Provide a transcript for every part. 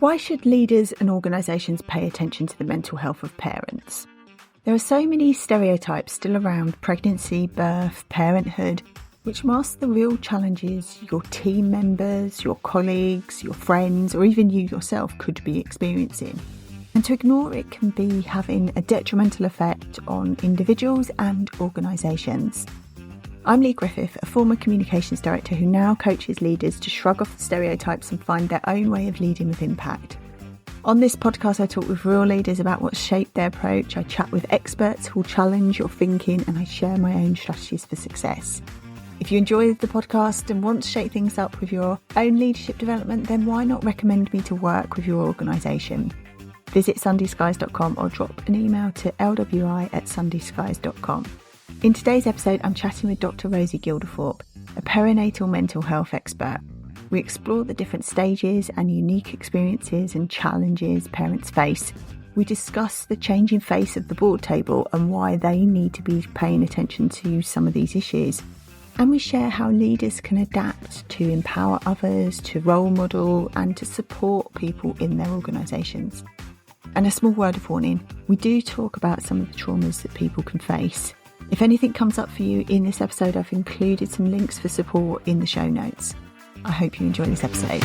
Why should leaders and organisations pay attention to the mental health of parents? There are so many stereotypes still around pregnancy, birth, parenthood, which mask the real challenges your team members, your colleagues, your friends, or even you yourself could be experiencing. And to ignore it can be having a detrimental effect on individuals and organisations. I'm Lee Griffith, a former communications director who now coaches leaders to shrug off the stereotypes and find their own way of leading with impact. On this podcast, I talk with real leaders about what's shaped their approach. I chat with experts who'll challenge your thinking, and I share my own strategies for success. If you enjoy the podcast and want to shake things up with your own leadership development, then why not recommend me to work with your organisation? Visit sundayskies.com or drop an email to lwi@sundayskies.com. In today's episode, I'm chatting with Dr Rosie Gilderthorp, a perinatal mental health expert. We explore the different stages and unique experiences and challenges parents face. We discuss the changing face of the board table and why they need to be paying attention to some of these issues. And we share how leaders can adapt to empower others, to role model and to support people in their organisations. And a small word of warning, we do talk about some of the traumas that people can face. If anything comes up for you in this episode, I've included some links for support in the show notes. I hope you enjoy this episode.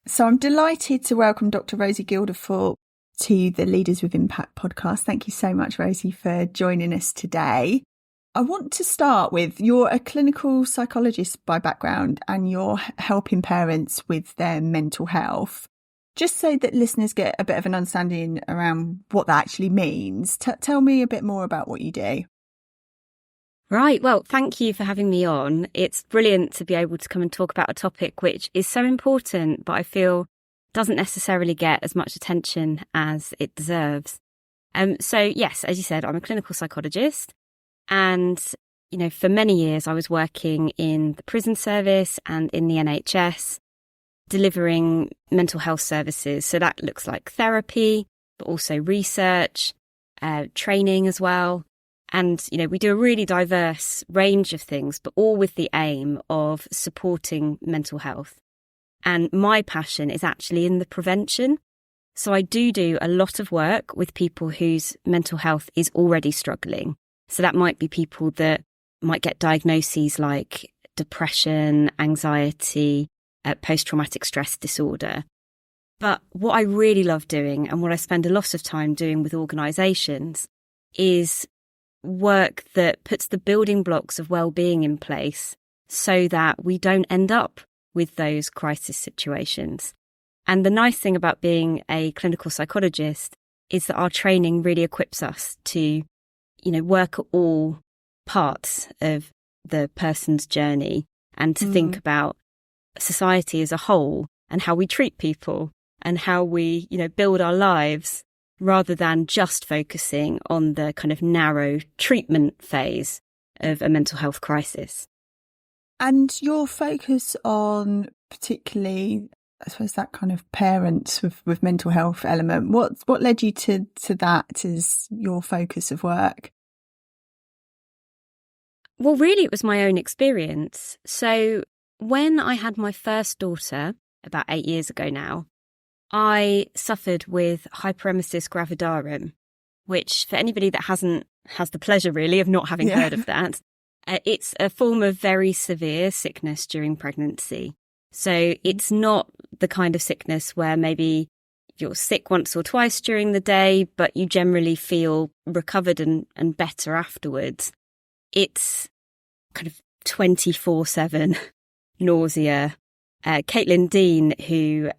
So I'm delighted to welcome Dr Rosie Gilderthorp to the Leaders with Impact podcast. Thank you so much, Rosie, for joining us today. I want to start with, you're a clinical psychologist by background and you're helping parents with their mental health. Just so that listeners get a bit of an understanding around what that actually means, tell me a bit more about what you do. Right, well, thank you for having me on. It's brilliant to be able to come and talk about a topic which is so important, but I feel doesn't necessarily get as much attention as it deserves. So yes, as you said, I'm a clinical psychologist. And, for many years I was working in the prison service and in the NHS, delivering mental health services. So that looks like therapy, but also research, training as well. And, we do a really diverse range of things, but all with the aim of supporting mental health. And my passion is actually in the prevention. So I do a lot of work with people whose mental health is already struggling. So that might be people that might get diagnoses like depression, anxiety, post-traumatic stress disorder. But what I really love doing and what I spend a lot of time doing with organisations is work that puts the building blocks of well-being in place so that we don't end up with those crisis situations. And the nice thing about being a clinical psychologist is that our training really equips us to, work at all parts of the person's journey and to think about society as a whole and how we treat people and how we, build our lives rather than just focusing on the kind of narrow treatment phase of a mental health crisis. And your focus on particularly, I suppose, that kind of parents with mental health element, what led you to that as your focus of work? Well, really, it was my own experience. So when I had my first daughter, about 8 years ago now, I suffered with hyperemesis gravidarum, which for anybody that has the pleasure really of not having heard of that, it's a form of very severe sickness during pregnancy. So it's not the kind of sickness where maybe you're sick once or twice during the day, but you generally feel recovered and better afterwards. It's kind of 24/7 nausea. Caitlin Dean, who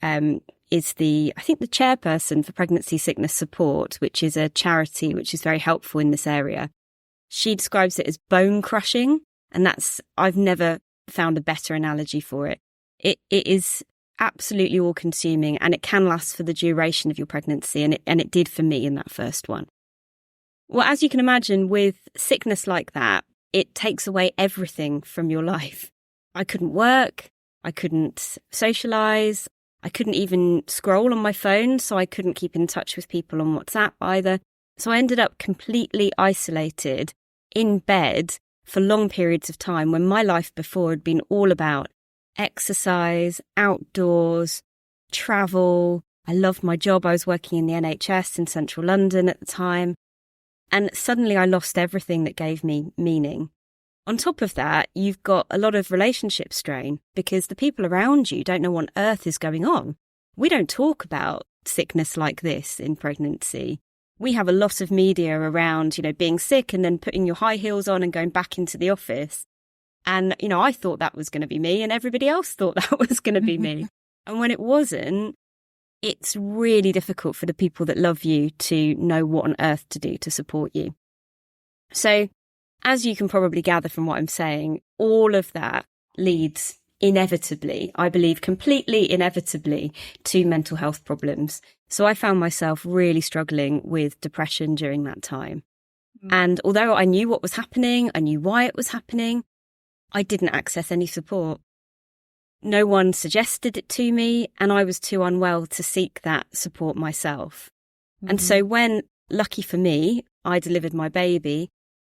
is the chairperson for Pregnancy Sickness Support, which is a charity which is very helpful in this area. She describes it as bone crushing, and I've never found a better analogy for it. It is absolutely all consuming, and it can last for the duration of your pregnancy, and it did for me in that first one. Well, as you can imagine, with sickness like that, it takes away everything from your life. I couldn't work, I couldn't socialise, I couldn't even scroll on my phone, so I couldn't keep in touch with people on WhatsApp either. So I ended up completely isolated in bed for long periods of time when my life before had been all about exercise, outdoors, travel. I loved my job. I was working in the NHS in central London at the time. And suddenly I lost everything that gave me meaning. On top of that, you've got a lot of relationship strain because the people around you don't know what on earth is going on. We don't talk about sickness like this in pregnancy. We have a lot of media around, being sick and then putting your high heels on and going back into the office. And, I thought that was going to be me and everybody else thought that was going to be me. And when it wasn't, it's really difficult for the people that love you to know what on earth to do to support you. So, as you can probably gather from what I'm saying, all of that leads inevitably, I believe completely inevitably, to mental health problems. So I found myself really struggling with depression during that time. And although I knew what was happening, I knew why it was happening, I didn't access any support. No one suggested it to me, and I was too unwell to seek that support myself. And so when, lucky for me, I delivered my baby,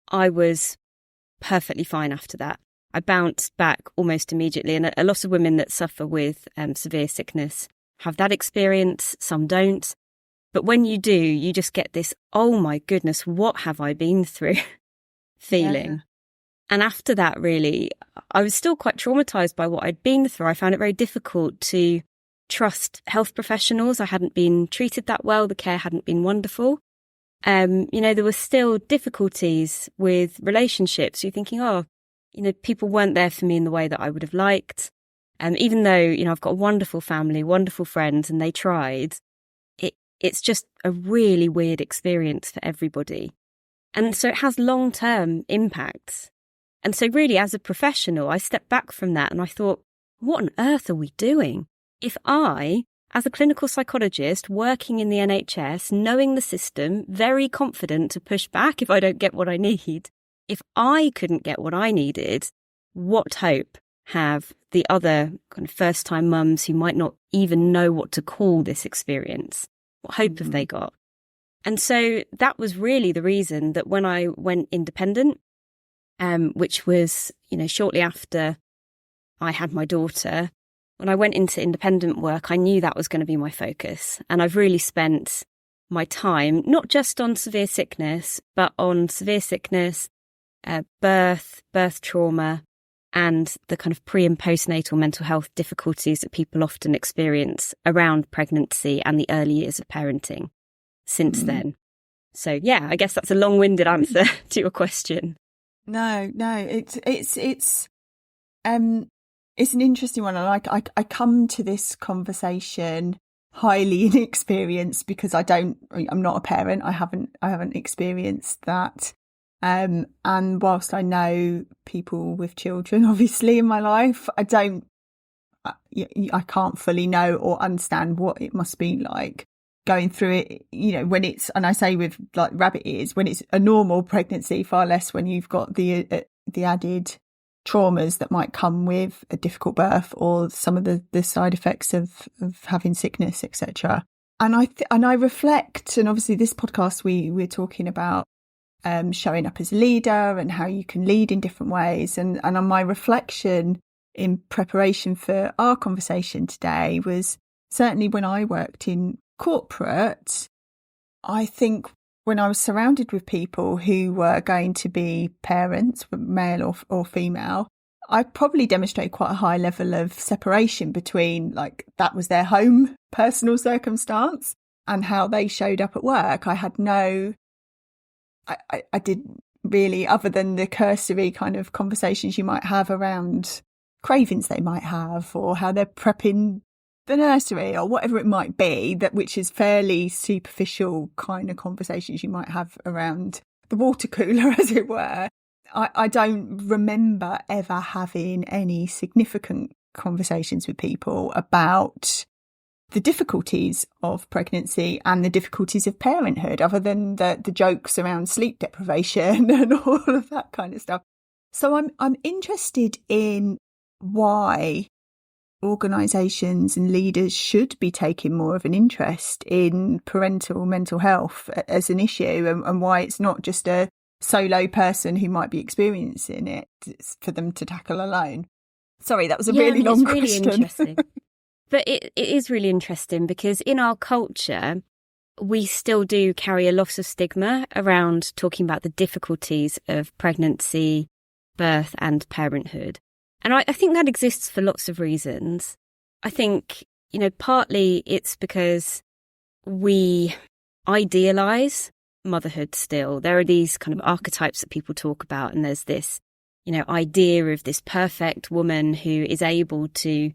I was perfectly fine after that. I bounced back almost immediately. And a lot of women that suffer with severe sickness have that experience. Some don't. But when you do, you just get this, oh my goodness, what have I been through feeling. Yeah. And after that, really, I was still quite traumatized by what I'd been through. I found it very difficult to trust health professionals. I hadn't been treated that well. The care hadn't been wonderful. There were still difficulties with relationships. You're thinking, people weren't there for me in the way that I would have liked. Even though, I've got a wonderful family, wonderful friends, and they tried, it's just a really weird experience for everybody. And so it has long-term impacts. And so really, as a professional, I stepped back from that and I thought, what on earth are we doing? If I, as a clinical psychologist working in the NHS, knowing the system, very confident to push back if I don't get what I need, if I couldn't get what I needed, what hope have the other kind of first-time mums who might not even know what to call this experience? What hope have they got? And so that was really the reason that when I went independent, which was, shortly after I had my daughter, when I went into independent work, I knew that was going to be my focus. And I've really spent my time, not just on severe sickness, but on severe sickness, birth trauma, and the kind of pre and postnatal mental health difficulties that people often experience around pregnancy and the early years of parenting since then. So, yeah, I guess that's a long-winded answer to your question. No, it's an interesting one. I come to this conversation highly inexperienced because I'm not a parent. I haven't experienced that. And whilst I know people with children, obviously in my life, I can't fully know or understand what it must be like going through it, when it's, and I say with like rabbit ears, when it's a normal pregnancy, far less when you've got the added traumas that might come with a difficult birth or some of the side effects of having sickness, etc. And I reflect, and obviously this podcast we're talking about showing up as a leader and how you can lead in different ways. And on my reflection in preparation for our conversation today was certainly when I worked in corporate, I think when I was surrounded with people who were going to be parents, male or female, I probably demonstrated quite a high level of separation between like that was their home personal circumstance and how they showed up at work. I had I didn't really, other than the cursory kind of conversations you might have around cravings they might have or how they're prepping the nursery or whatever it might be, which is fairly superficial kind of conversations you might have around the water cooler, as it were. I don't remember ever having any significant conversations with people about the difficulties of pregnancy and the difficulties of parenthood, other than the jokes around sleep deprivation and all of that kind of stuff. So I'm interested in why organisations and leaders should be taking more of an interest in parental mental health as an issue, and why it's not just a solo person who might be experiencing it for them to tackle alone. Sorry, that was a really long it's question. really interesting. But it is really interesting because in our culture, we still do carry a lot of stigma around talking about the difficulties of pregnancy, birth and parenthood. And I think that exists for lots of reasons. I think, partly it's because we idealise motherhood still. There are these kind of archetypes that people talk about, and there's this, idea of this perfect woman who is able to,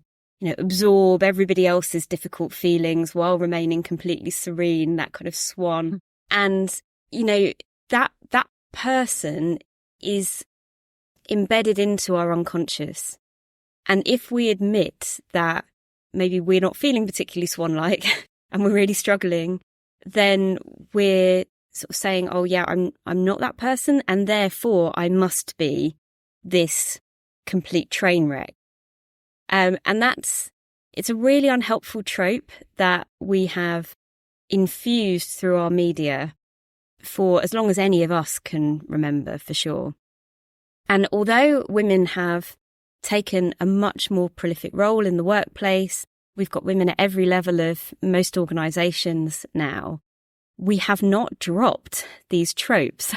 absorb everybody else's difficult feelings while remaining completely serene, that kind of swan. And, that person is embedded into our unconscious. And if we admit that maybe we're not feeling particularly swan-like and we're really struggling, then we're sort of saying, oh yeah, I'm not that person, and therefore I must be this complete train wreck. And it's a really unhelpful trope that we have infused through our media for as long as any of us can remember, for sure. And although women have taken a much more prolific role in the workplace, we've got women at every level of most organisations now, we have not dropped these tropes.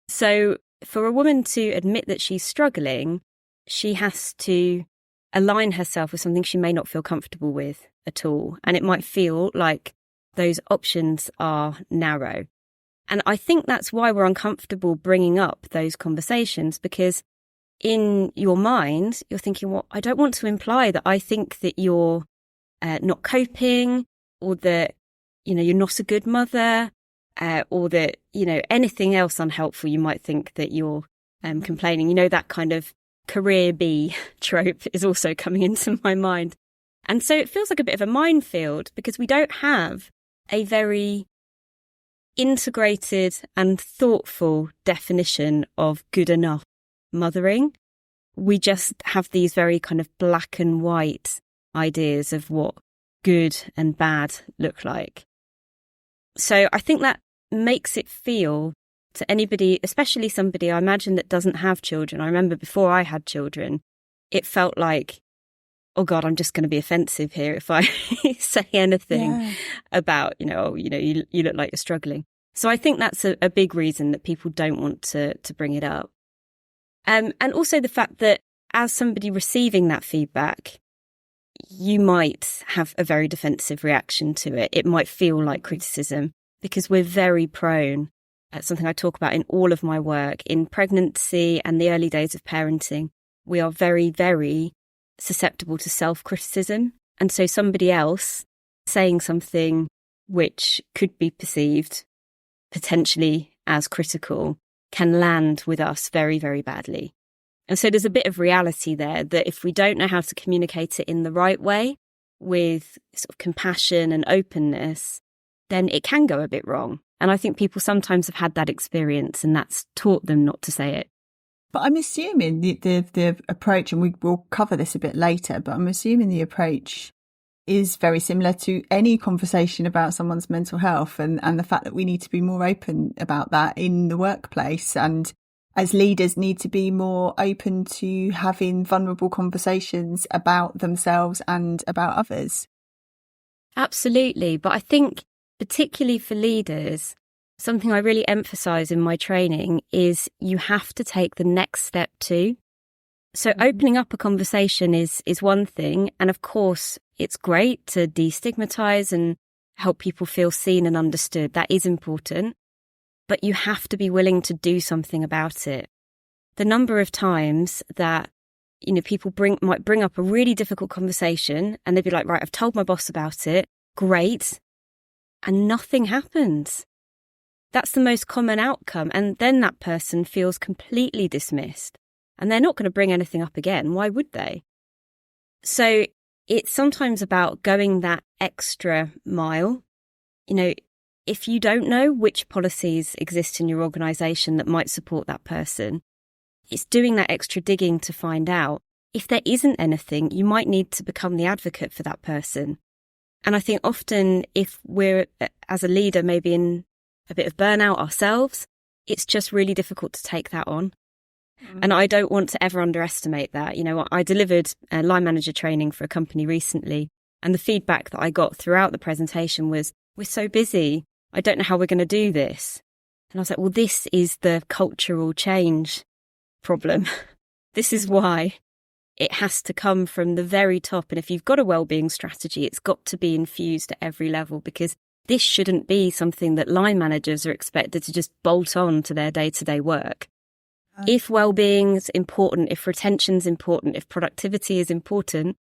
So for a woman to admit that she's struggling, she has to align herself with something she may not feel comfortable with at all. And it might feel like those options are narrow. And I think that's why we're uncomfortable bringing up those conversations, because in your mind, you're thinking, well, I don't want to imply that I think that you're not coping, or that, you're not a good mother, or that, anything else unhelpful you might think that you're complaining. That kind of career bee trope is also coming into my mind. And so it feels like a bit of a minefield, because we don't have a very integrated and thoughtful definition of good enough mothering. We just have these very kind of black and white ideas of what good and bad look like. So I think that makes it feel to anybody, especially somebody I imagine that doesn't have children. I remember before I had children, it felt like, oh God, I'm just going to be offensive here if I say anything about, you look like you're struggling. So I think that's a big reason that people don't want to bring it up. And also the fact that as somebody receiving that feedback, you might have a very defensive reaction to it. It might feel like criticism, because we're very prone, something I talk about in all of my work, in pregnancy and the early days of parenting, we are very, very susceptible to self-criticism. And so somebody else saying something which could be perceived potentially as critical can land with us very, very badly. And so there's a bit of reality there that if we don't know how to communicate it in the right way, with sort of compassion and openness, then it can go a bit wrong. And I think people sometimes have had that experience, and that's taught them not to say it. But I'm assuming the approach, and we will cover this a bit later, but I'm assuming the approach is very similar to any conversation about someone's mental health, and the fact that we need to be more open about that in the workplace, and as leaders need to be more open to having vulnerable conversations about themselves and about others. Absolutely. But I think particularly for leaders, something I really emphasise in my training is you have to take the next step too. So opening up a conversation is one thing. And of course, it's great to destigmatise and help people feel seen and understood. That is important. But you have to be willing to do something about it. The number of times that, people might bring up a really difficult conversation and they'd be like, right, I've told my boss about it. Great. And nothing happens. That's the most common outcome. And then that person feels completely dismissed. And they're not going to bring anything up again. Why would they? So it's sometimes about going that extra mile. If you don't know which policies exist in your organisation that might support that person, it's doing that extra digging to find out. If there isn't anything, you might need to become the advocate for that person. And I think often if we're, as a leader, maybe in a bit of burnout ourselves, it's just really difficult to take that on. And I don't want to ever underestimate that. I delivered a line manager training for a company recently, and the feedback that I got throughout the presentation was, we're so busy, I don't know how we're going to do this. And I was like, well, this is the cultural change problem. This is why it has to come from the very top. And if you've got a wellbeing strategy, it's got to be infused at every level, because this shouldn't be something that line managers are expected to just bolt on to their day-to-day work. If well-being's important, if retention's important, if productivity is important,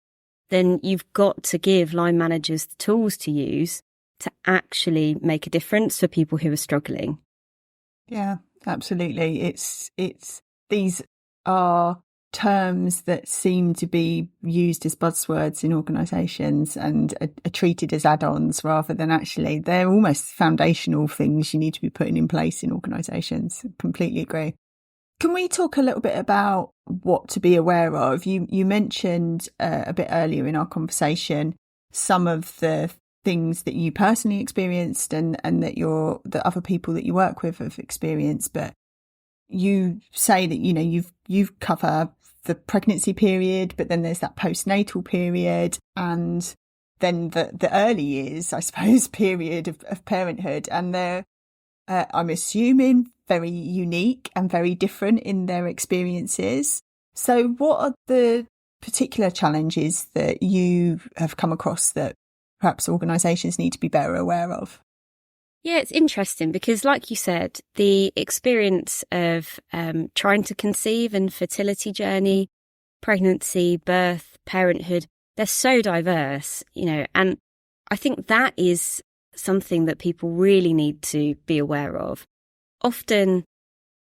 then you've got to give line managers the tools to use to actually make a difference for people who are struggling. Yeah, absolutely. It's these are terms that seem to be used as buzzwords in organisations and are treated as add-ons rather than actually, they're almost foundational things you need to be putting in place in organisations. Completely agree. Can we talk a little bit about what to be aware of? You mentioned a bit earlier in our conversation some of the things that you personally experienced and that other people that you work with have experienced, but you say that you've covered the pregnancy period, but then there's that postnatal period, and then the early years, I suppose, period of parenthood, and they're I'm assuming very unique and very different in their experiences. So what are the particular challenges that you have come across that perhaps organisations need to be better aware of? Yeah, it's interesting because, like you said, the experience of trying to conceive and fertility journey, pregnancy, birth, parenthood, they're so diverse, and I think that is something that people really need to be aware of. Often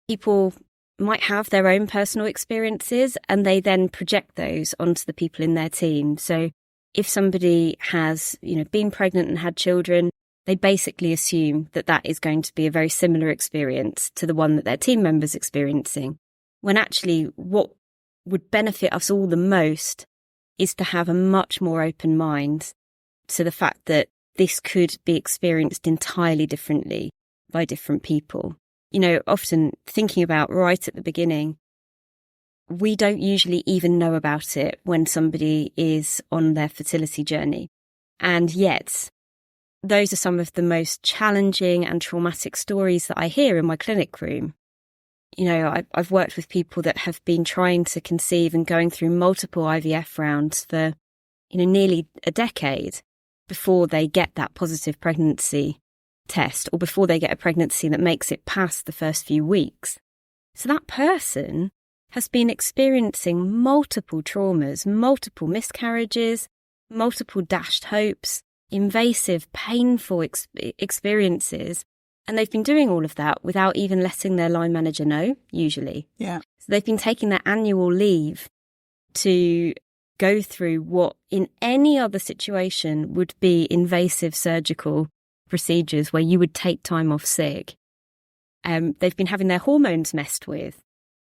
people might have their own personal experiences and they then project those onto the people in their team. So if somebody has, been pregnant and had children, they basically assume that that is going to be a very similar experience to the one that their team member's experiencing, when actually what would benefit us all the most is to have a much more open mind to the fact that this could be experienced entirely differently by different people. Often thinking about right at the beginning, we don't usually even know about it when somebody is on their fertility journey. And yet, those are some of the most challenging and traumatic stories that I hear in my clinic room. I've worked with people that have been trying to conceive and going through multiple IVF rounds for, nearly a decade before they get that positive pregnancy test or before they get a pregnancy that makes it past the first few weeks. So that person has been experiencing multiple traumas, multiple miscarriages, multiple dashed hopes, invasive, painful experiences. And they've been doing all of that without even letting their line manager know, usually. Yeah. So they've been taking their annual leave to go through what in any other situation would be invasive surgical procedures where you would take time off sick. They've been having their hormones messed with.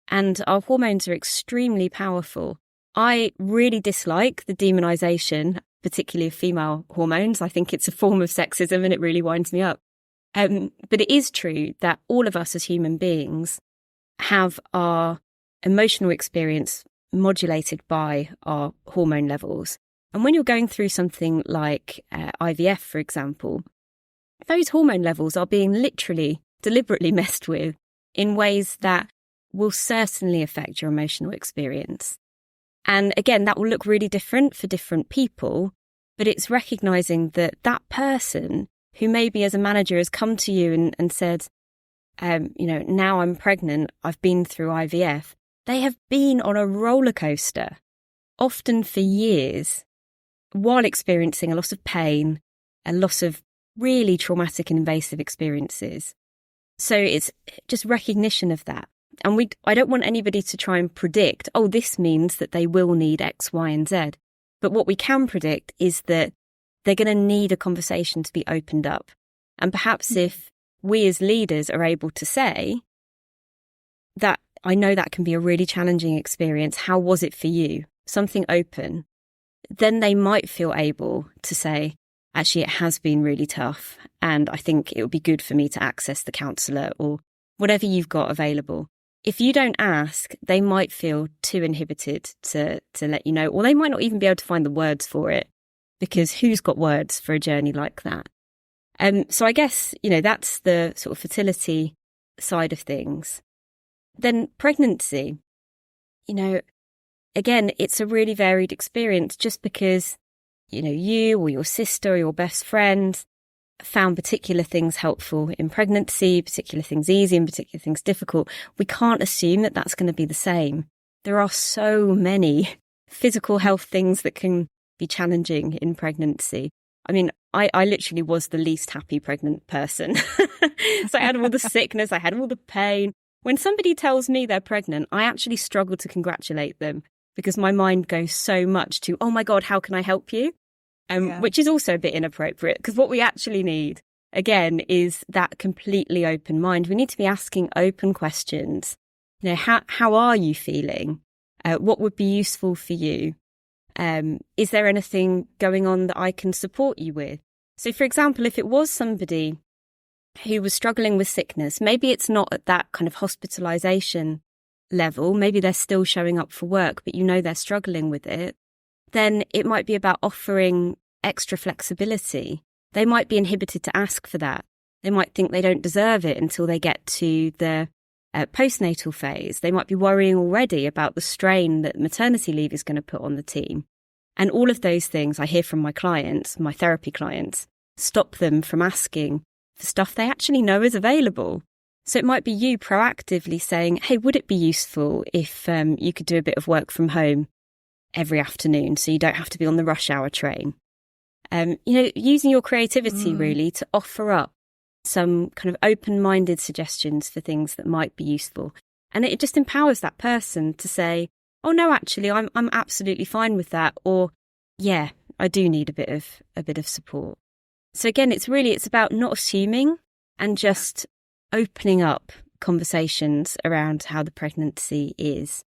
And our hormones are extremely powerful. I really dislike the demonisation, particularly of female hormones. I think it's a form of sexism and it really winds me up. But it is true that all of us as human beings have our emotional experience modulated by our hormone levels. And when you're going through something like IVF, for example, those hormone levels are being literally, deliberately messed with in ways that will certainly affect your emotional experience. And again, that will look really different for different people, but it's recognising that that person who maybe as a manager has come to you and said, now I'm pregnant, I've been through IVF, they have been on a roller coaster, often for years, while experiencing a lot of pain, a lot of really traumatic and invasive experiences. So it's just recognition of that. And I don't want anybody to try and predict, this means that they will need X, Y, and Z. But what we can predict is that they're going to need a conversation to be opened up. And perhaps if we as leaders are able to say that, I know that can be a really challenging experience. How was it for you? Something open. Then they might feel able to say, actually, it has been really tough. And I think it would be good for me to access the counsellor or whatever you've got available. if you don't ask, they might feel too inhibited to let you know, or they might not even be able to find the words for it, because who's got words for a journey like that? So I guess, that's the sort of fertility side of things. Then pregnancy, again, it's a really varied experience, just because, you or your sister or your best friend found particular things helpful in pregnancy, particular things easy and particular things difficult. We can't assume that that's going to be the same. There are so many physical health things that can be challenging in pregnancy. I mean, I literally was the least happy pregnant person. So I had all the sickness, I had all the pain. When somebody tells me they're pregnant, I actually struggle to congratulate them, because my mind goes so much to, oh my God, how can I help you? Which is also a bit inappropriate, because what we actually need, again, is that completely open mind. We need to be asking open questions. How are you feeling? What would be useful for you? Is there anything going on that I can support you with? So, for example, if it was somebody who was struggling with sickness, maybe it's not at that kind of hospitalisation level, maybe they're still showing up for work, but they're struggling with it, then it might be about offering extra flexibility. They might be inhibited to ask for that. They might think they don't deserve it until they get to the postnatal phase. They might be worrying already about the strain that maternity leave is going to put on the team. And all of those things I hear from my clients, my therapy clients, stop them from asking for stuff they actually know is available. So it might be you proactively saying, hey, would it be useful if you could do a bit of work from home every afternoon so you don't have to be on the rush hour train? Using your creativity really to offer up some kind of open-minded suggestions for things that might be useful. And it just empowers that person to say, oh no, actually, I'm absolutely fine with that. Or, yeah, I do need a bit of support. So again, it's about not assuming and just opening up conversations around how the pregnancy is.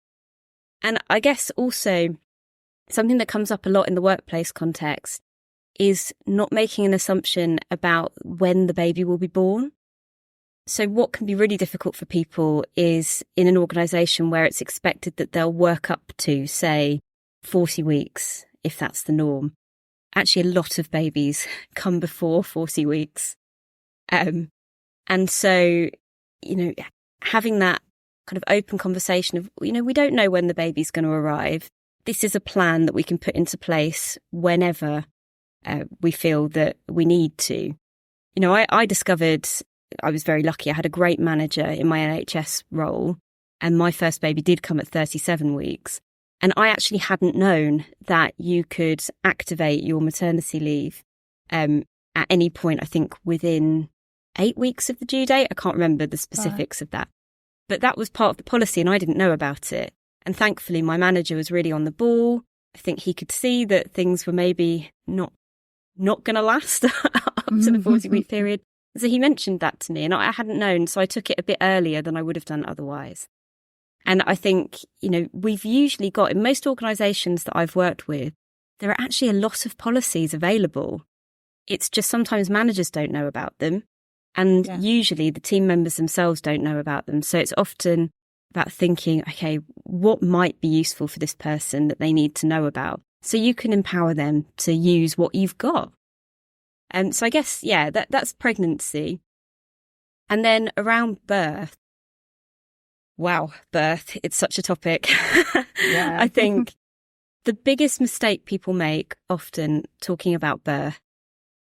And I guess also something that comes up a lot in the workplace context is not making an assumption about when the baby will be born. So what can be really difficult for people is in an organisation where it's expected that they'll work up to, say, 40 weeks, if that's the norm. Actually, a lot of babies come before 40 weeks. And so, having that kind of open conversation of, we don't know when the baby's going to arrive. This is a plan that we can put into place whenever we feel that we need to. I discovered, I was very lucky. I had a great manager in my NHS role, and my first baby did come at 37 weeks. And I actually hadn't known that you could activate your maternity leave at any point, I think, within 8 weeks of the due date. I can't remember the specifics of that. But that was part of the policy, and I didn't know about it. And thankfully, my manager was really on the ball. I think he could see that things were maybe not going to last up to the 40-week period. So he mentioned that to me, and I hadn't known, so I took it a bit earlier than I would have done otherwise. And I think, we've usually got, in most organisations that I've worked with, there are actually a lot of policies available. It's just sometimes managers don't know about them, and usually the team members themselves don't know about them. So it's often about thinking, okay, what might be useful for this person that they need to know about? So you can empower them to use what you've got. And so I guess, that's pregnancy. And then around birth. Wow, birth, it's such a topic. I think the biggest mistake people make often talking about birth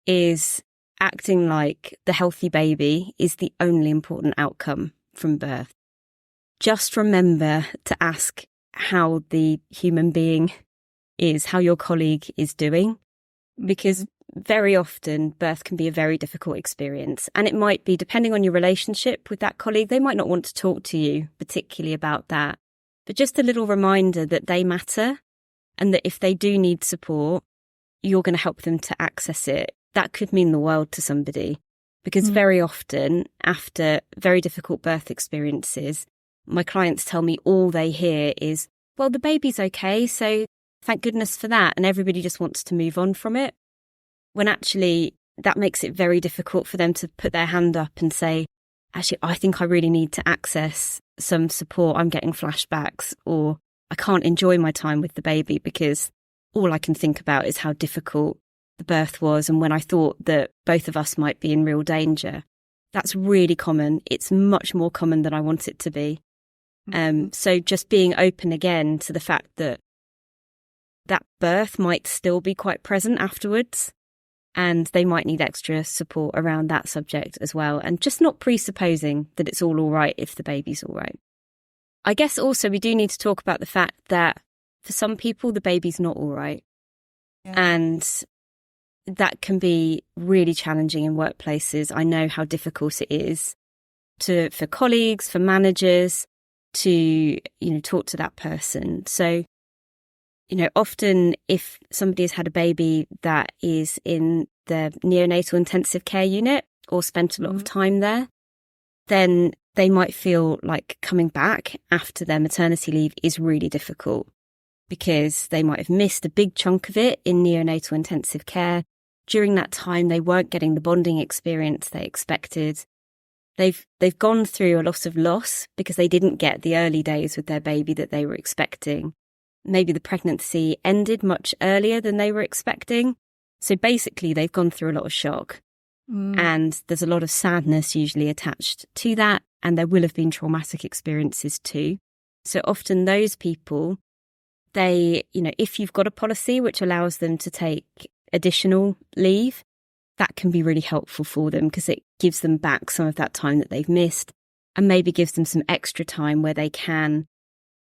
is acting like the healthy baby is the only important outcome from birth. Just remember to ask how the human being is, how your colleague is doing, because very often birth can be a very difficult experience. And it might be, depending on your relationship with that colleague, they might not want to talk to you particularly about that. But just a little reminder that they matter, and that if they do need support, you're going to help them to access it. That could mean the world to somebody, because very often after very difficult birth experiences, my clients tell me all they hear is, well, the baby's okay, so thank goodness for that. And everybody just wants to move on from it. When actually that makes it very difficult for them to put their hand up and say, actually, I think I really need to access some support. I'm getting flashbacks, or I can't enjoy my time with the baby because all I can think about is how difficult the birth was. And when I thought that both of us might be in real danger, that's really common. It's much more common than I want it to be. So just being open again to the fact that that birth might still be quite present afterwards, and they might need extra support around that subject as well. And just not presupposing that it's all right if the baby's all right. I guess also we do need to talk about the fact that for some people, the baby's not all right. Yeah. And that can be really challenging in workplaces. I know how difficult it is for colleagues, for managers to, talk to that person. So, often if somebody has had a baby that is in the neonatal intensive care unit or spent a lot of time there, then they might feel like coming back after their maternity leave is really difficult because they might have missed a big chunk of it in neonatal intensive care. During that time, they weren't getting the bonding experience they expected. They've gone through a lot of loss because they didn't get the early days with their baby that they were expecting. Maybe the pregnancy ended much earlier than they were expecting. So basically, they've gone through a lot of shock. And there's a lot of sadness usually attached to that. And there will have been traumatic experiences too. So often those people, if you've got a policy which allows them to take additional leave, that can be really helpful for them because it gives them back some of that time that they've missed and maybe gives them some extra time where they can,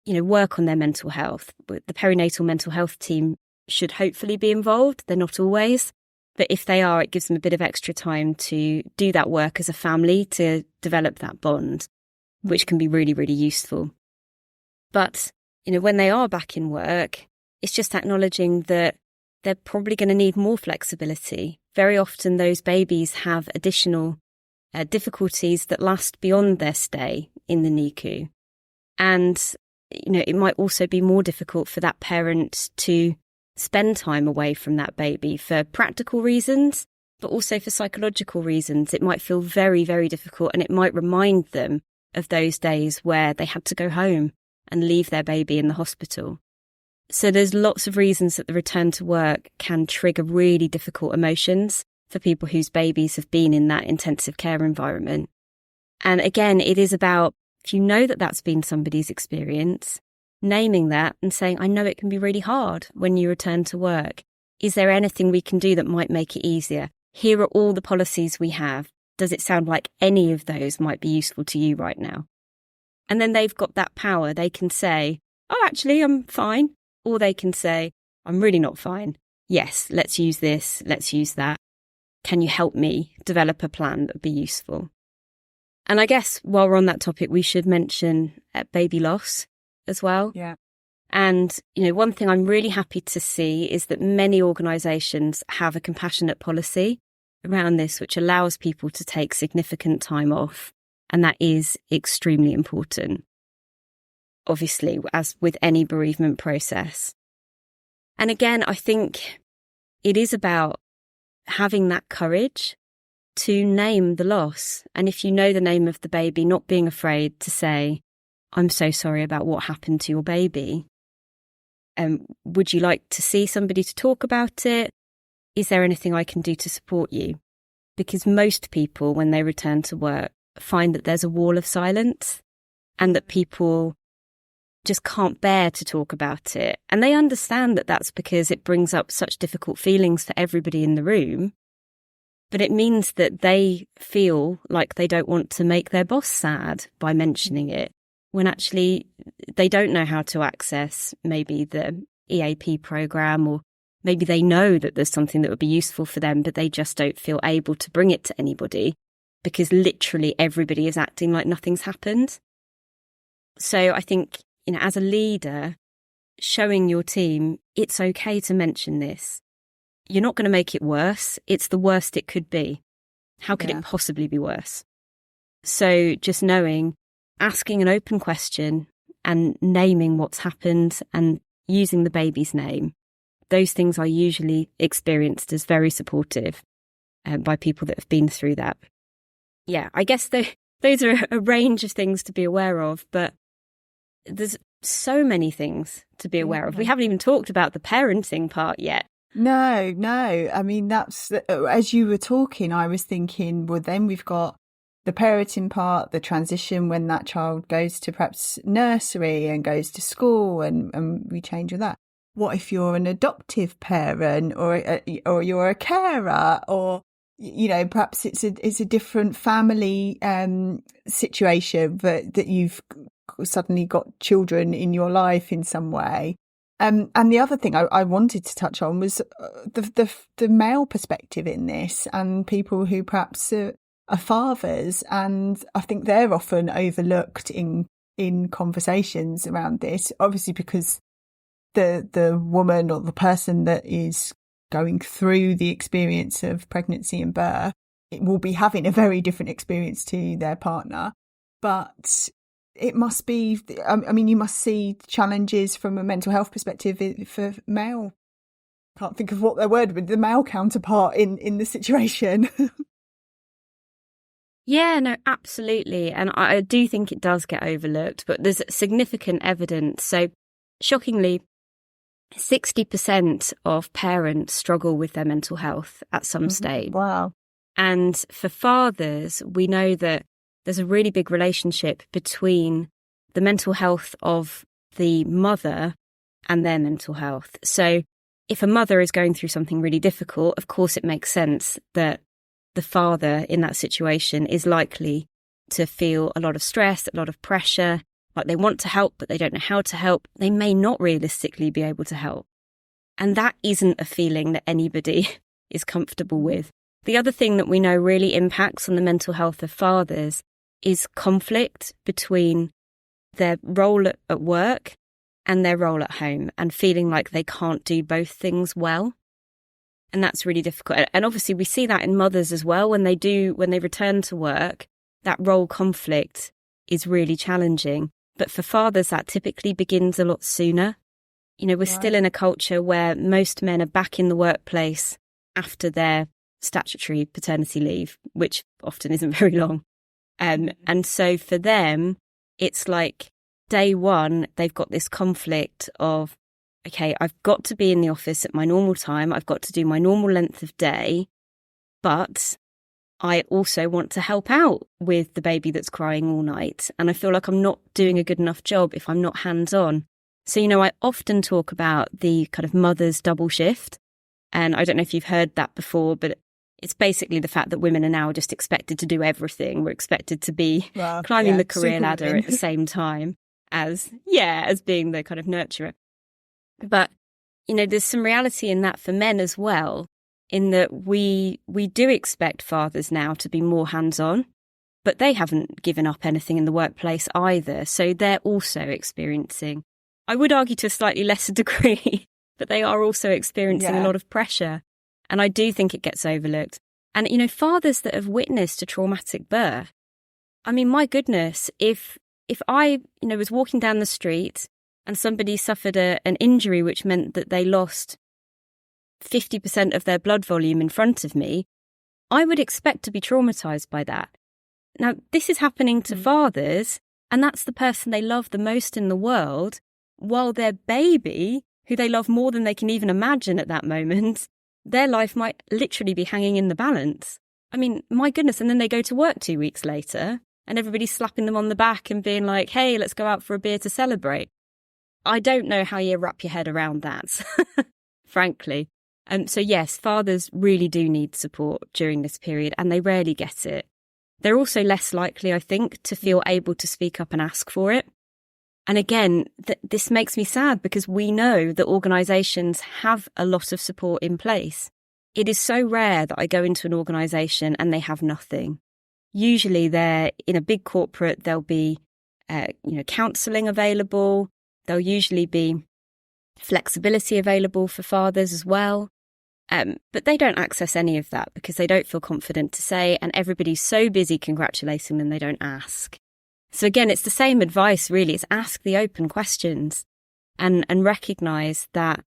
work on their mental health. The perinatal mental health team should hopefully be involved. They're not always. But if they are, it gives them a bit of extra time to do that work as a family to develop that bond, which can be really, really useful. But, when they are back in work, it's just acknowledging that they're probably going to need more flexibility. Very often those babies have additional difficulties that last beyond their stay in the NICU. And, it might also be more difficult for that parent to spend time away from that baby for practical reasons, but also for psychological reasons. It might feel very, very difficult, and it might remind them of those days where they had to go home and leave their baby in the hospital. So there's lots of reasons that the return to work can trigger really difficult emotions for people whose babies have been in that intensive care environment. And again, it is about, if you know that that's been somebody's experience, naming that and saying, I know it can be really hard when you return to work. Is there anything we can do that might make it easier? Here are all the policies we have. Does it sound like any of those might be useful to you right now? And then they've got that power. They can say, oh, actually, I'm fine. Or they can say, I'm really not fine. Yes, let's use this. Let's use that. Can you help me develop a plan that would be useful? And I guess while we're on that topic, we should mention baby loss as well. Yeah. And, one thing I'm really happy to see is that many organisations have a compassionate policy around this, which allows people to take significant time off. And that is extremely important, obviously, as with any bereavement process. And again, I think it is about having that courage to name the loss. And if you know the name of the baby, not being afraid to say, I'm so sorry about what happened to your baby. Would you like to see somebody to talk about it? Is there anything I can do to support you? Because most people, when they return to work, find that there's a wall of silence and that people just can't bear to talk about it. And they understand that that's because it brings up such difficult feelings for everybody in the room. But it means that they feel like they don't want to make their boss sad by mentioning it, when actually they don't know how to access maybe the EAP program, or maybe they know that there's something that would be useful for them, but they just don't feel able to bring it to anybody because literally everybody is acting like nothing's happened. So I think, as a leader, showing your team it's okay to mention this. You're not going to make it worse. It's the worst it could be. How could it possibly be worse? So just knowing, asking an open question and naming what's happened and using the baby's name, those things are usually experienced as very supportive by people that have been through that. Yeah, I guess the those are a range of things to be aware of, but there's so many things to be aware of. We haven't even talked about the parenting part yet. No. I mean, that's, as you were talking, I was thinking, well, then we've got the parenting part, the transition when that child goes to perhaps nursery and goes to school, and we change with that. What if you're an adoptive parent, or you're a carer, or, you know, perhaps it's a different family situation, but that you've suddenly got children in your life in some way. And the other thing I wanted to touch on was the male perspective in this, and people who perhaps are fathers, and I think they're often overlooked in conversations around this, obviously because the woman or the person that is going through the experience of pregnancy and birth, it will be having a very different experience to their partner. But it must be, I mean, you must see challenges from a mental health perspective for male, can't think of what their word would, the male counterpart in the situation. Yeah, no, absolutely. And I do think it does get overlooked, but there's significant evidence. So shockingly, 60% of parents struggle with their mental health at some stage. Wow. And for fathers, we know that there's a really big relationship between the mental health of the mother and their mental health. So if a mother is going through something really difficult, of course it makes sense that the father in that situation is likely to feel a lot of stress, a lot of pressure, like they want to help, but they don't know how to help. They may not realistically be able to help. And that isn't a feeling that anybody is comfortable with. The other thing that we know really impacts on the mental health of fathers is conflict between their role at work and their role at home, and feeling like they can't do both things well. And that's really difficult. And obviously we see that in mothers as well. When they return to work, that role conflict is really challenging. But for fathers, that typically begins a lot sooner. You know, we're still in a culture where most men are back in the workplace after their statutory paternity leave, which often isn't very long. And so for them, it's like day one, they've got this conflict of, okay, I've got to be in the office at my normal time. I've got to do my normal length of day, but I also want to help out with the baby that's crying all night. And I feel like I'm not doing a good enough job if I'm not hands-on. So, you know, I often talk about the kind of mother's double shift. And I don't know if you've heard that before, but it's basically the fact that women are now just expected to do everything. We're expected to be climbing the career ladder at the same time as being the kind of nurturer. But, you know, there's some reality in that for men as well, in that we do expect fathers now to be more hands-on, but they haven't given up anything in the workplace either. So they're also experiencing, I would argue to a slightly lesser degree, but they are also experiencing a lot of pressure. And I do think it gets overlooked. And, you know, fathers that have witnessed a traumatic birth, I mean, my goodness, if I, you know, was walking down the street and somebody suffered an injury which meant that they lost 50% of their blood volume in front of me, I would expect to be traumatised by that. Now, this is happening to fathers, and that's the person they love the most in the world, while their baby, who they love more than they can even imagine at that moment, their life might literally be hanging in the balance. I mean, my goodness, and then they go to work 2 weeks later, and everybody's slapping them on the back and being like, hey, let's go out for a beer to celebrate. I don't know how you wrap your head around that, frankly. So yes, fathers really do need support during this period, and they rarely get it. They're also less likely, I think, to feel able to speak up and ask for it. And again, this makes me sad because we know that organisations have a lot of support in place. It is so rare that I go into an organisation and they have nothing. Usually they're in a big corporate, there'll be counselling available. There'll usually be flexibility available for fathers as well. But they don't access any of that because they don't feel confident to say, and everybody's so busy congratulating them they don't ask. So again, it's the same advice really, it's ask the open questions and recognise that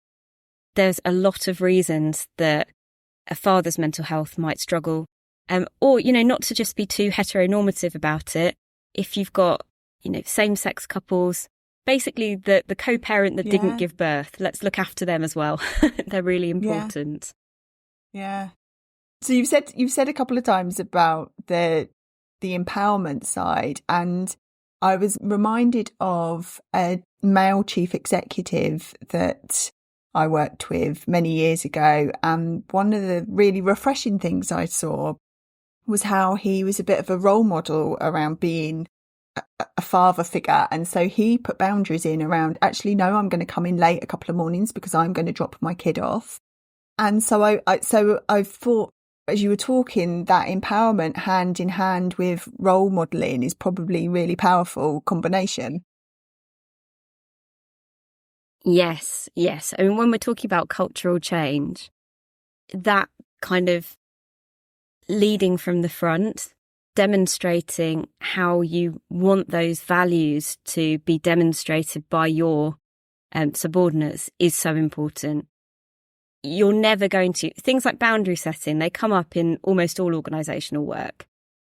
there's a lot of reasons that a father's mental health might struggle Or, not to just be too heteronormative about it. If you've got, same-sex couples, basically the co-parent that didn't give birth, let's look after them as well. They're really important. Yeah. So you've said a couple of times about the empowerment side, and I was reminded of a male chief executive that I worked with many years ago, and one of the really refreshing things I saw was how he was a bit of a role model around being a father figure. And so he put boundaries in around, actually, no, I'm going to come in late a couple of mornings because I'm going to drop my kid off. And so I thought, as you were talking, that empowerment hand in hand with role modelling is probably a really powerful combination. Yes. I mean, when we're talking about cultural change, that kind of leading from the front, demonstrating how you want those values to be demonstrated by your subordinates is so important. You're never going to... Things like boundary setting, they come up in almost all organisational work.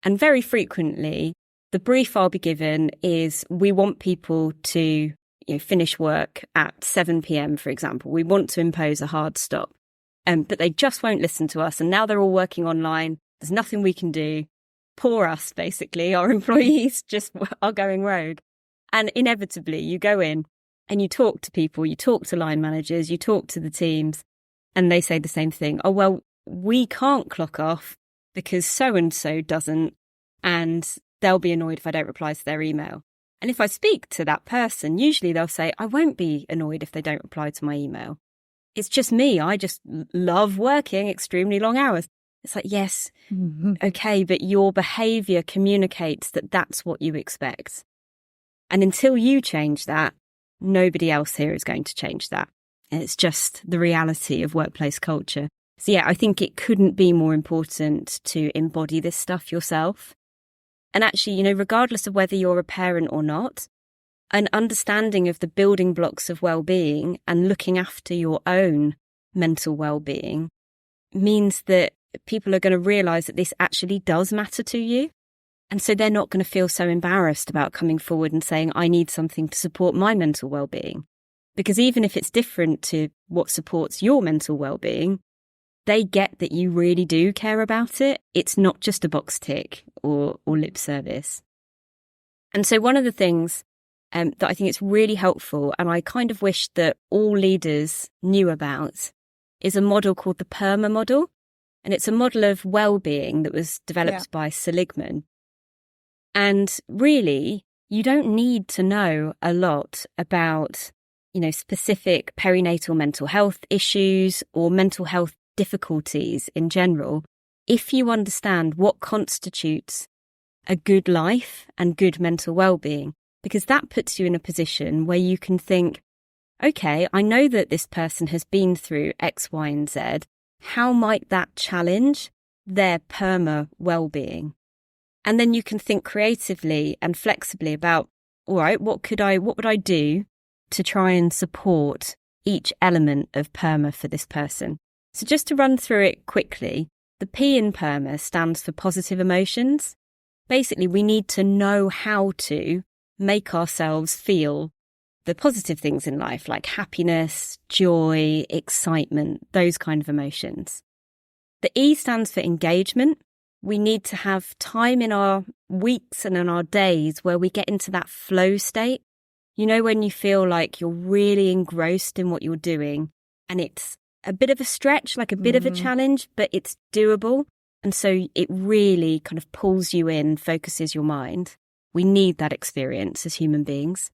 And very frequently, the brief I'll be given is we want people to finish work at 7 p.m, for example. We want to impose a hard stop. But they just won't listen to us. And now they're all working online. There's nothing we can do. Poor us, basically. Our employees just are going rogue. And inevitably, you go in and you talk to people, you talk to line managers, you talk to the teams, and they say the same thing. Oh, well, we can't clock off because so-and-so doesn't, and they'll be annoyed if I don't reply to their email. And if I speak to that person, usually they'll say, I won't be annoyed if they don't reply to my email. It's just me. I just love working extremely long hours. It's like, yes, okay, but your behaviour communicates that that's what you expect. And until you change that, nobody else here is going to change that. And it's just the reality of workplace culture. So yeah, I think it couldn't be more important to embody this stuff yourself. And actually, regardless of whether you're a parent or not, an understanding of the building blocks of well-being and looking after your own mental well-being means that people are going to realise that this actually does matter to you. And so they're not going to feel so embarrassed about coming forward and saying, I need something to support my mental well-being. Because even if it's different to what supports your mental well-being, they get that you really do care about it. It's not just a box tick or lip service. And so one of the things that I think it's really helpful, and I kind of wish that all leaders knew about, is a model called the PERMA model. And it's a model of well-being that was developed by Seligman. And really, you don't need to know a lot about, specific perinatal mental health issues or mental health difficulties in general, if you understand what constitutes a good life and good mental well-being, because that puts you in a position where you can think, okay, I know that this person has been through X, Y, and Z. How might that challenge their PERMA well-being? And then you can think creatively and flexibly about, all right, what would I do to try and support each element of PERMA for this person? So just to run through it quickly, the P in PERMA stands for positive emotions. Basically, we need to know how to make ourselves feel the positive things in life, like happiness, joy, excitement, those kind of emotions. The E stands for engagement. We need to have time in our weeks and in our days where we get into that flow state. When you feel like you're really engrossed in what you're doing and it's a bit of a stretch, like a bit of a challenge, but it's doable. And so it really kind of pulls you in, focuses your mind. We need that experience as human beings.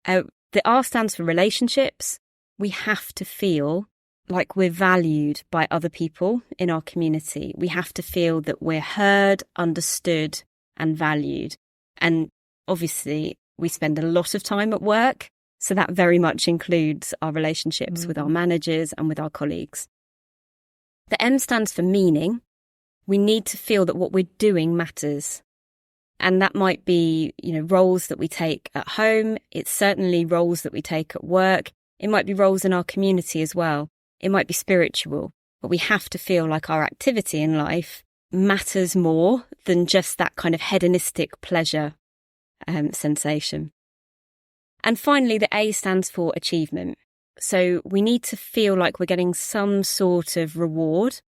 The R stands for relationships. We have to feel like we're valued by other people in our community. We have to feel that we're heard, understood, and valued. And obviously, we spend a lot of time at work, so that very much includes our relationships with our managers and with our colleagues. The M stands for meaning. We need to feel that what we're doing matters. And that might be, roles that we take at home. It's certainly roles that we take at work. It might be roles in our community as well. It might be spiritual, but we have to feel like our activity in life matters more than just that kind of hedonistic pleasure sensation. And finally, the A stands for achievement. So we need to feel like we're getting some sort of reward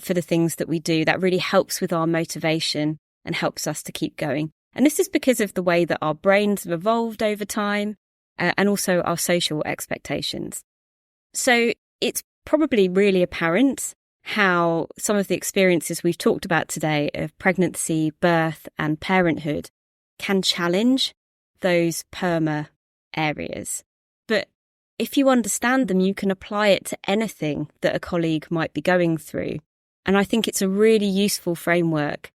for the things that we do. That really helps with our motivation and helps us to keep going. And this is because of the way that our brains have evolved over time and also our social expectations. So it's probably really apparent how some of the experiences we've talked about today of pregnancy, birth and parenthood can challenge those PERMA areas. But if you understand them, you can apply it to anything that a colleague might be going through. And I think it's a really useful framework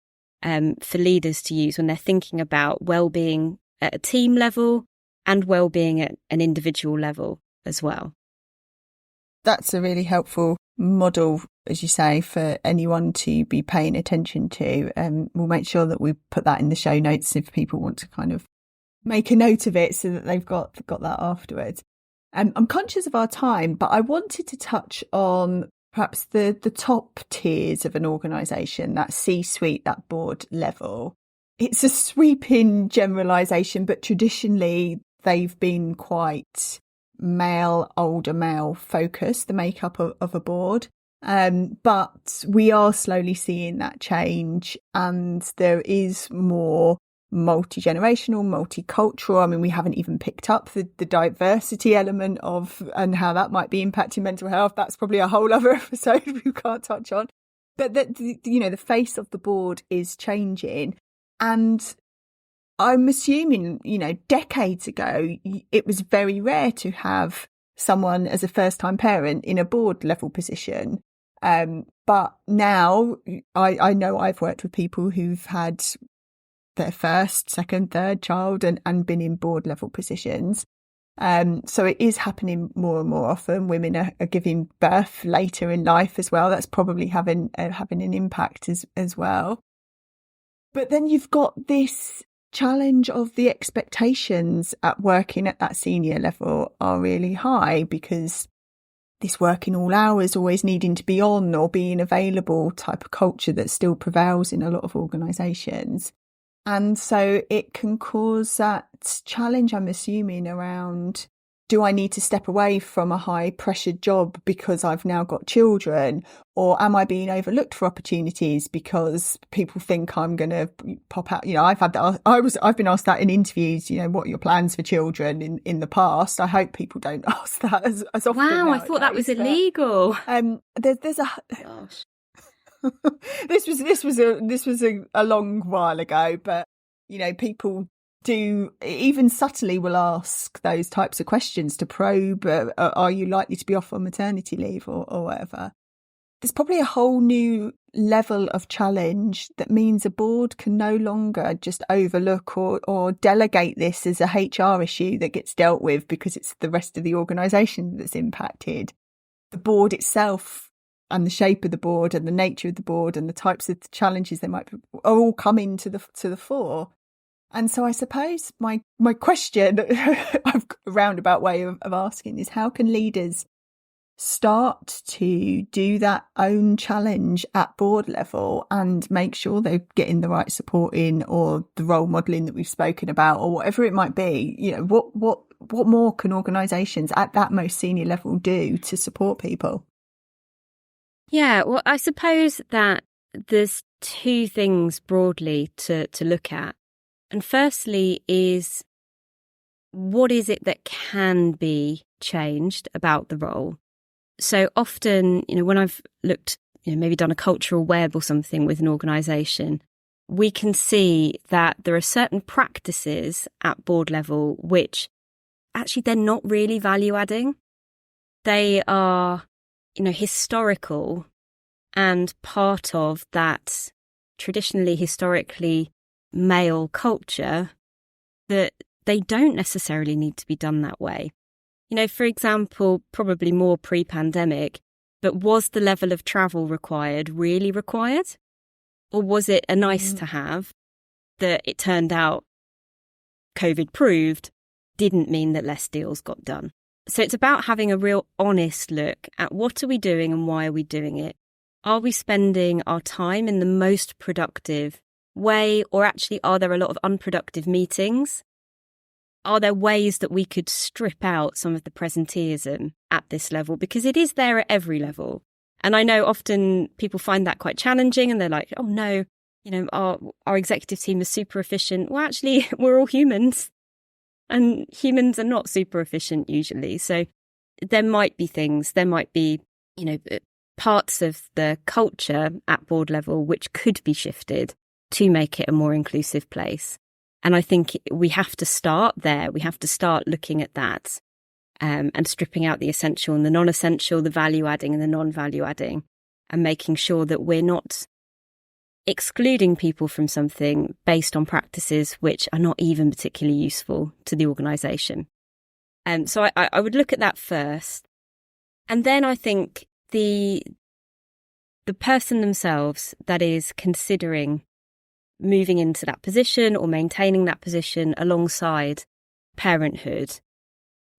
for leaders to use when they're thinking about well-being at a team level and well-being at an individual level as well. That's a really helpful model, as you say, for anyone to be paying attention to. We'll make sure that we put that in the show notes if people want to kind of make a note of it so that they've got that afterwards. I'm conscious of our time, but I wanted to touch on perhaps the top tiers of an organisation, that C-suite, that board level. It's a sweeping generalisation, but traditionally they've been quite older male focused, the makeup of a board. But we are slowly seeing that change, and there is more multi-generational, multicultural. I mean, we haven't even picked up the diversity element of and how that might be impacting mental health. That's probably a whole other episode we can't touch on. But the face of the board is changing, and I'm assuming, decades ago, it was very rare to have someone as a first-time parent in a board level position. But now I know I've worked with people who've had their first, second, third child and been in board level positions. So it is happening more and more often. Women are giving birth later in life as well. That's probably having an impact as well. But then you've got this challenge of the expectations at working at that senior level are really high, because this working all hours, always needing to be on or being available type of culture that still prevails in a lot of organisations. And so it can cause that challenge, I'm assuming, around, do I need to step away from a high pressured job because I've now got children? Or am I being overlooked for opportunities because people think I'm going to pop out? I've had that. I've been asked that in interviews, what are your plans for children in the past? I hope people don't ask that as often. Wow, nowadays, I thought that was illegal. There's a... Gosh. This was a long while ago, but people do even subtly will ask those types of questions to probe, are you likely to be off on maternity leave or whatever. There's probably a whole new level of challenge that means a board can no longer just overlook or delegate this as a HR issue that gets dealt with because it's the rest of the organisation that's impacted. The board itself and the shape of the board and the nature of the board and the types of challenges they might be are all coming to the fore. And so I suppose my question, I've got a roundabout way of asking, is how can leaders start to do that own challenge at board level and make sure they're getting the right support in, or the role modelling that we've spoken about, or whatever it might be? What more can organisations at that most senior level do to support people? Yeah, well, I suppose that there's two things broadly to look at. And firstly is, what is it that can be changed about the role? So often, when I've looked, maybe done a cultural web or something with an organisation, we can see that there are certain practices at board level which actually they're not really value adding. They are historical and part of that historically male culture, that they don't necessarily need to be done that way. For example, probably more pre-pandemic, but was the level of travel required really required? Or was it a nice to have that it turned out COVID proved didn't mean that less deals got done? So it's about having a real honest look at what are we doing and why are we doing it? Are we spending our time in the most productive way, or actually are there a lot of unproductive meetings? Are there ways that we could strip out some of the presenteeism at this level? Because it is there at every level. And I know often people find that quite challenging and they're like, oh no, our executive team is super efficient. Well, actually, we're all humans and humans are not super efficient usually. So there might be parts of the culture at board level which could be shifted to make it a more inclusive place. And I think we have to start there. We have to start looking at that and stripping out the essential and the non-essential, the value-adding and the non-value-adding, and making sure that we're not excluding people from something based on practices which are not even particularly useful to the organisation. So I would look at that first. And then I think the person themselves that is considering moving into that position or maintaining that position alongside parenthood,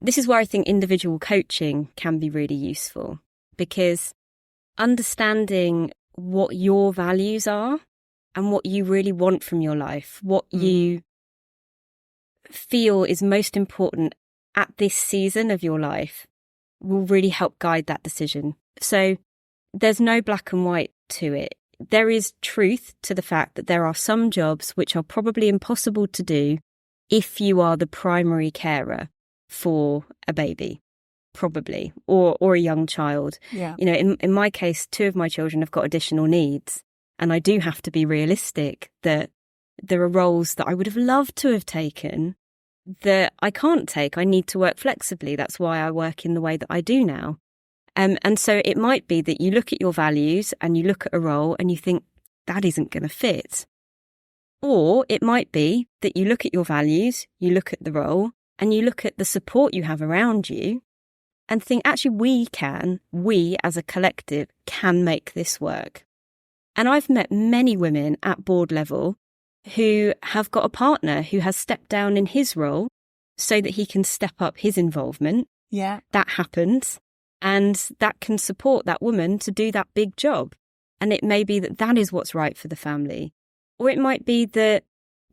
this is where I think individual coaching can be really useful, because understanding what your values are and what you really want from your life, what you feel is most important at this season of your life, will really help guide that decision. So there's no black and white to it. There is truth to the fact that there are some jobs which are probably impossible to do if you are the primary carer for a baby, probably, or a young child. Yeah. In my case, 2 of my children have got additional needs, and I do have to be realistic that there are roles that I would have loved to have taken that I can't take. I need to work flexibly. That's why I work in the way that I do now. And so it might be that you look at your values and you look at a role and you think that isn't going to fit. Or it might be that you look at your values, you look at the role, and you look at the support you have around you and think, actually, we as a collective can make this work. And I've met many women at board level who have got a partner who has stepped down in his role so that he can step up his involvement. Yeah. That happens. And that can support that woman to do that big job. And it may be that that is what's right for the family. Or it might be that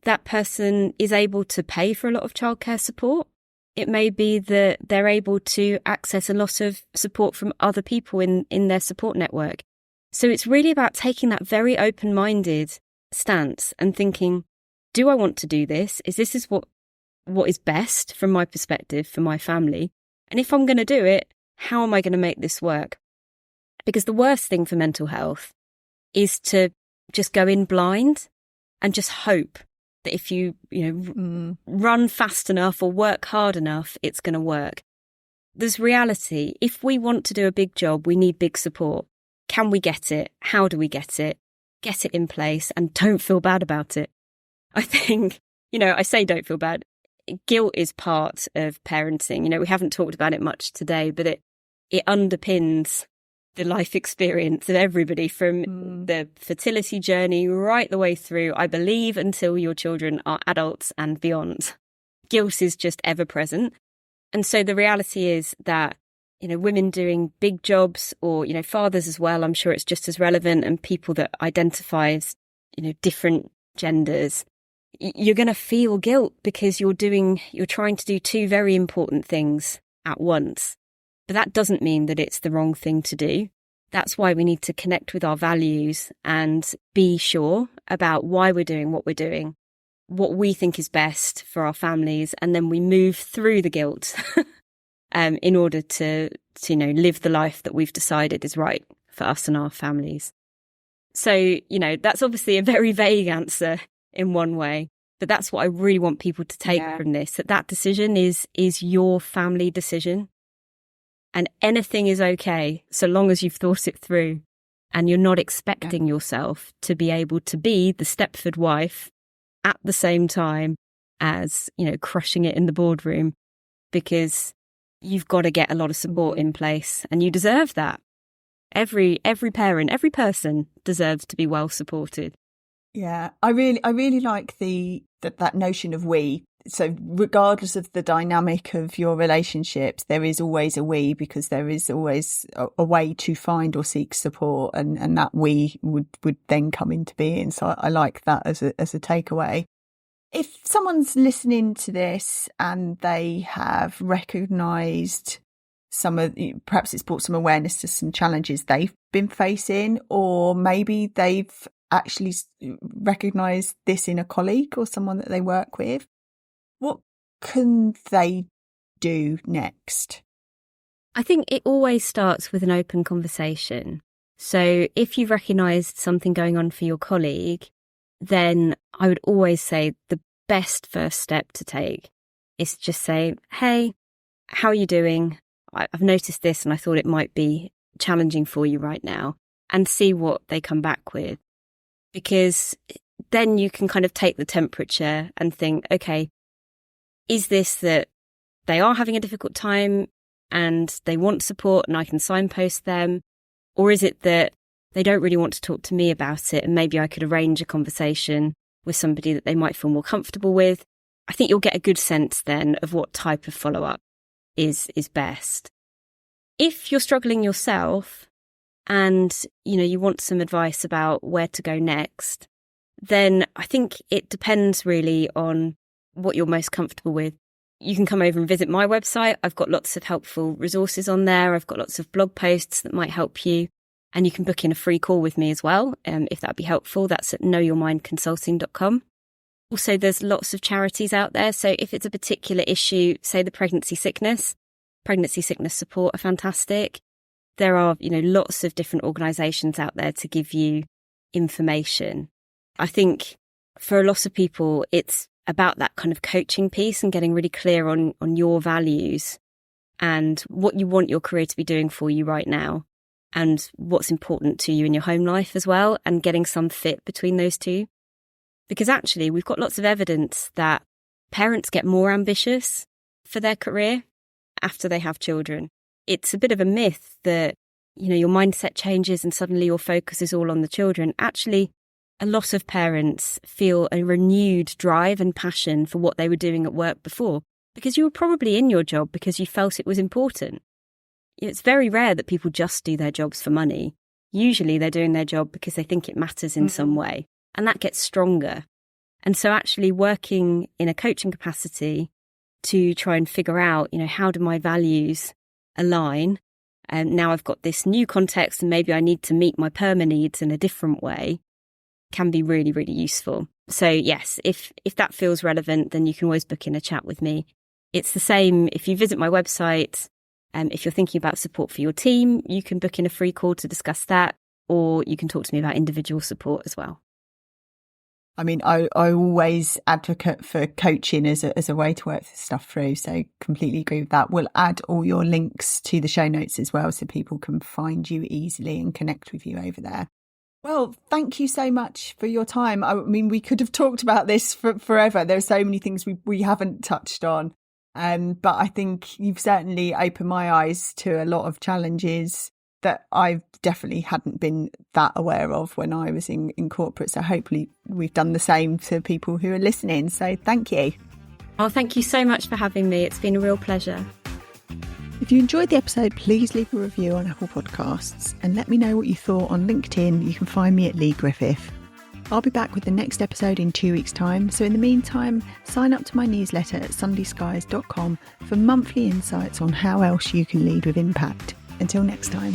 that person is able to pay for a lot of childcare support. It may be that they're able to access a lot of support from other people in their support network. So it's really about taking that very open-minded stance and thinking, do I want to do this? Is this what is best from my perspective, for my family? And if I'm going to do it, how am I going to make this work? Because the worst thing for mental health is to just go in blind and just hope that if you run fast enough or work hard enough, it's going to work. There's reality. If we want to do a big job, we need big support. Can we get it? How do we get it? Get it in place and don't feel bad about it. I think, I say don't feel bad. Guilt is part of parenting. We haven't talked about it much today, but it underpins the life experience of everybody from the fertility journey right the way through, I believe, until your children are adults and beyond. Guilt is just ever present. And so the reality is that, women doing big jobs or, fathers as well, I'm sure it's just as relevant, and people that identify as, different genders, you're going to feel guilt because you're trying to do 2 very important things at once. But that doesn't mean that it's the wrong thing to do. That's why we need to connect with our values and be sure about why we're doing what we're doing, what we think is best for our families, and then we move through the guilt in order to live the life that we've decided is right for us and our families. So, that's obviously a very vague answer in one way, but that's what I really want people to take from this, that decision is your family decision. And anything is okay so long as you've thought it through and you're not expecting yourself to be able to be the Stepford wife at the same time as, crushing it in the boardroom, because you've got to get a lot of support in place and you deserve that. Every parent, every person deserves to be well supported. Yeah, I really like that notion of we. So regardless of the dynamic of your relationships, there is always a we, because there is always a way to find or seek support, and that we would then come into being. So I like that as a takeaway. If someone's listening to this and they have recognised perhaps it's brought some awareness to some challenges they've been facing, or maybe they've actually recognised this in a colleague or someone that they work with, what can they do next? I think it always starts with an open conversation. So if you've recognised something going on for your colleague, then I would always say the best first step to take is just say, hey, how are you doing? I've noticed this and I thought it might be challenging for you right now, and see what they come back with. Because then you can kind of take the temperature and think, okay, is this that they are having a difficult time and they want support and I can signpost them? Or is it that they don't really want to talk to me about it and maybe I could arrange a conversation with somebody that they might feel more comfortable with? I think you'll get a good sense then of what type of follow-up is best. If you're struggling yourself and, you want some advice about where to go next, then I think it depends really on what you're most comfortable with. You can come over and visit my website. I've got lots of helpful resources on there. I've got lots of blog posts that might help you. And you can book in a free call with me as well, if that'd be helpful. That's at knowyourmindconsulting.com. Also, there's lots of charities out there. So if it's a particular issue, say the pregnancy sickness support are fantastic. There are, lots of different organisations out there to give you information. I think for a lot of people, it's about that kind of coaching piece and getting really clear on your values and what you want your career to be doing for you right now and what's important to you in your home life as well, and getting some fit between those two. Because actually, we've got lots of evidence that parents get more ambitious for their career after they have children. It's a bit of a myth that, your mindset changes and suddenly your focus is all on the children. Actually, a lot of parents feel a renewed drive and passion for what they were doing at work before, because you were probably in your job because you felt it was important. It's very rare that people just do their jobs for money. Usually they're doing their job because they think it matters in some way, and that gets stronger. And so actually working in a coaching capacity to try and figure out, how do my values align? And now I've got this new context and maybe I need to meet my perma needs in a different way, can be really, really useful. So yes, if that feels relevant, then you can always book in a chat with me. It's the same if you visit my website. If you're thinking about support for your team, you can book in a free call to discuss that, or you can talk to me about individual support as well. I mean, I always advocate for coaching as a way to work this stuff through. So completely agree with that. We'll add all your links to the show notes as well, so people can find you easily and connect with you over there. Well, thank you so much for your time. I mean, we could have talked about this forever. There are so many things we haven't touched on. But I think you've certainly opened my eyes to a lot of challenges that I definitely hadn't been that aware of when I was in corporate. So hopefully we've done the same to people who are listening. So thank you. Oh, thank you so much for having me. It's been a real pleasure. If you enjoyed the episode, please leave a review on Apple Podcasts and let me know what you thought on LinkedIn. You can find me at Lee Griffith. I'll be back with the next episode in 2 weeks' time. So in the meantime, sign up to my newsletter at sundayskies.com for monthly insights on how else you can lead with impact. Until next time.